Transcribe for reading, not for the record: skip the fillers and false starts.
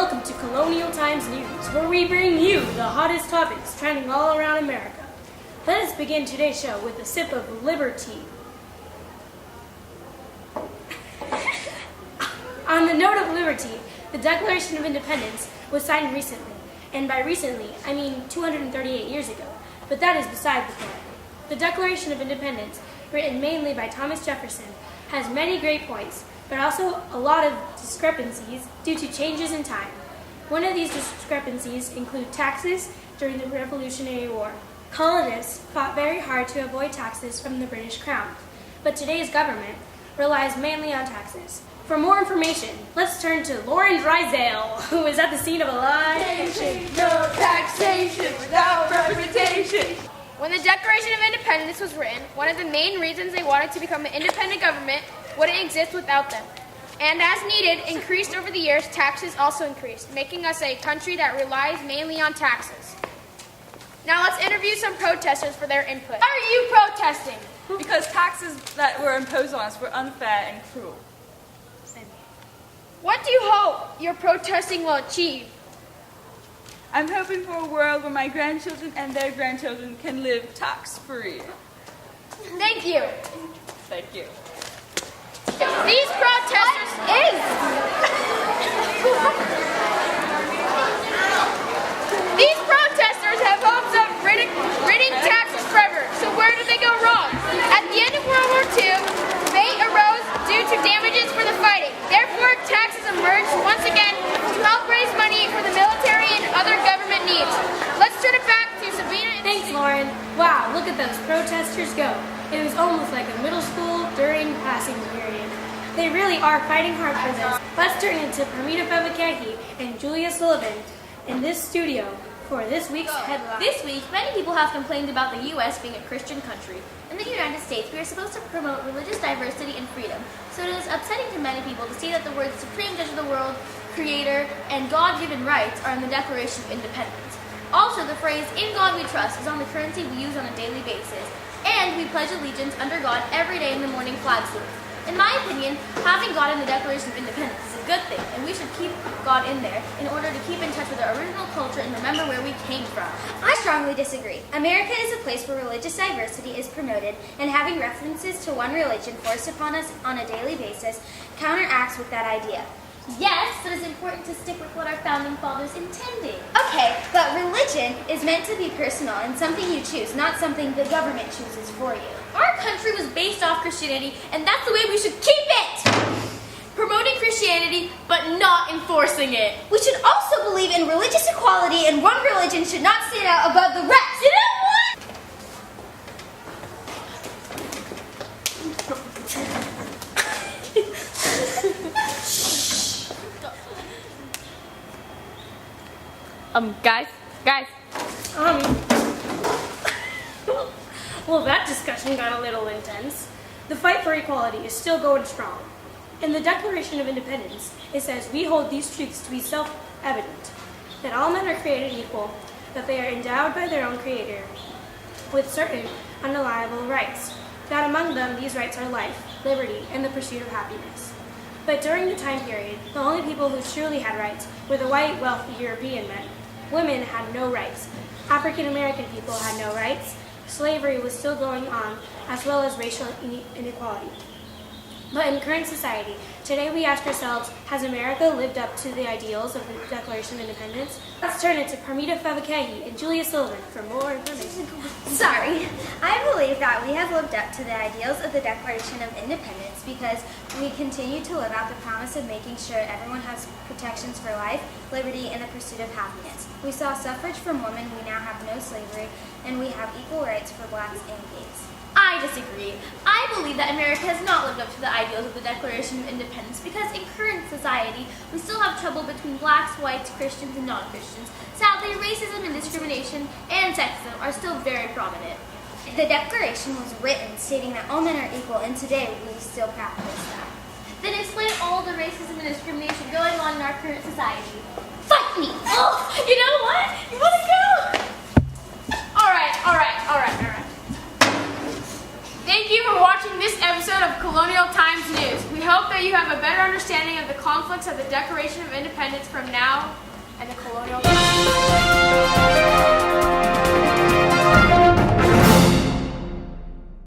welcome to Colonial Times News, where we bring you the hottest topics trending all around America. Let us begin today's show with a sip of liberty. On the note of liberty, the Declaration of Independence was signed recently, and by recently, I mean 238 years ago, but that is beside the point. The Declaration of Independence, written mainly by Thomas Jefferson, has many great points, but also a lot of discrepancies due to changes in time. One of these discrepancies include taxes during the Revolutionary War. Colonists fought very hard to avoid taxes from the British Crown, but today's government relies mainly on taxes. For more information, let's turn to Lauren Drysdale, who is at the scene of a lie. No taxation without representation. When the Declaration of Independence was written, one of the main reasons they wanted to become an independent government wouldn't exist without them. And as needed, increased over the years, taxes also increased, making us a country that relies mainly on taxes. Now let's interview some protesters for their input. Why are you protesting? Because taxes that were imposed on us were unfair and cruel. What do you hope your protesting will achieve? I'm hoping for a world where my grandchildren and their grandchildren can live tax-free. Thank you. Thank you. These protesters These protesters have hopes of ridding taxes forever. So where did they go wrong? At the end of World War II, debate arose due to damages for the fighting. Therefore, taxes emerged once again to help raise money for the military and other government needs. Let's turn it back to Sabina. Thanks, Lauren. Wow, look at those protesters go. It was almost like a middle school during passing period. They really are fighting hard for this. Let's turn into Permita Fevakahi and Julia Sullivan in this studio for this week's headline. This week, many people have complained about the U.S. being a Christian country. In the United States, we are supposed to promote religious diversity and freedom, so it is upsetting to many people to see that the words Supreme Judge of the World, Creator, and God-given rights are in the Declaration of Independence. Also, the phrase, "In God we trust," is on the currency we use on a daily basis, and we pledge allegiance under God every day in the morning flag salute. In my opinion, having God in the Declaration of Independence is a good thing, and we should keep God in there in order to keep in touch with our original culture and remember where we came from. I strongly disagree. America is a place where religious diversity is promoted, and having references to one religion forced upon us on a daily basis counteracts with that idea. Yes, but it's important to stick with what our founding fathers intended. Okay, but religion is meant to be personal and something you choose, not something the government chooses for you. Our country was based off Christianity, and that's the way we should keep it! Promoting Christianity, but not enforcing it. We should also believe in religious equality, and one religion should not stand out above the rest. You know what? Guys. Well, that discussion got a little intense. The fight for equality is still going strong. In the Declaration of Independence, it says, "We hold these truths to be self-evident, that all men are created equal, that they are endowed by their own Creator with certain unalienable rights, that among them these rights are life, liberty, and the pursuit of happiness." But during the time period, the only people who truly had rights were the white, wealthy European men. Women had no rights. African American people had no rights. Slavery was still going on, as well as racial inequality. But in current society, today we ask ourselves, has America lived up to the ideals of the Declaration of Independence? Let's turn it to Permita Fevakahi and Julia Sullivan for more information. Sorry. I believe that we have lived up to the ideals of the Declaration of Independence because we continue to live out the promise of making sure everyone has protections for life, liberty, and the pursuit of happiness. We saw suffrage from women, we now have no slavery, and we have equal rights for blacks and gays. I disagree. I believe that America has not lived up to the ideals of the Declaration of Independence because in current society, we still have trouble between blacks, whites, Christians, and non-Christians. Sadly, racism and discrimination and sexism are still very prominent. The Declaration was written stating that all men are equal, and today we still practice that. Then explain all the racism and discrimination going on in our current society. Fight me! Oh, you know what? You want to go? All right. Thank you for watching this episode of Colonial Times News. We hope that you have a better understanding of the conflicts of the Declaration of Independence from now and the colonial.